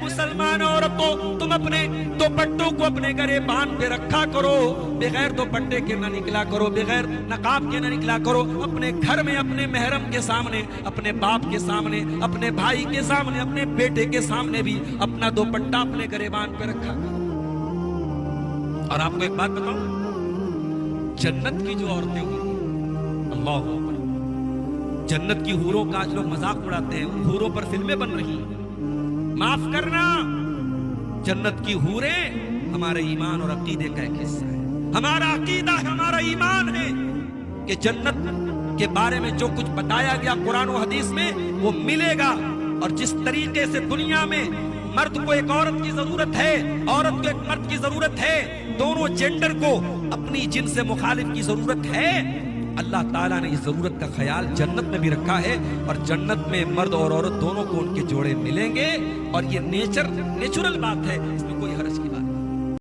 मुसलमान औरतों, तुम अपने दुपट्टों को अपने गरेबान पे रखा करो, बगैर दुपट्टे के ना निकला करो, बगैर नकाब के ना निकला करो। अपने घर में अपने महरम के सामने, अपने बाप के सामने, अपने भाई के सामने, अपने बेटे के सामने भी अपना दुपट्टा अपने गरेबान पे रखा करो। और आपको एक बात बताऊं, जन्नत की जो औरतें होंगी, अल्लाह अकबर, जन्नत की हूरों का आज लोग मजाक उड़ाते हैं, उन हूरों पर फिल्में बन रही हैं। माफ करना, जन्नत की हूरें हमारे ईमान और अकीदे का एक हिस्सा है। हमारा अकीदा है, हमारा ईमान है कि जन्नत के बारे में जो कुछ बताया गया कुरान और हदीस में वो मिलेगा। और जिस तरीके से दुनिया में मर्द को एक औरत की जरूरत है, औरत को एक मर्द की जरूरत है, दोनों जेंडर को अपनी जिन्स से मुखालिफ की जरूरत है, अल्लाह ताला ने इस जरूरत का ख्याल जन्नत में भी रखा है। और जन्नत में मर्द और औरत दोनों को उनके जोड़े मिलेंगे। और ये नेचुरल बात है, इसमें कोई हर्ज की बात नहीं।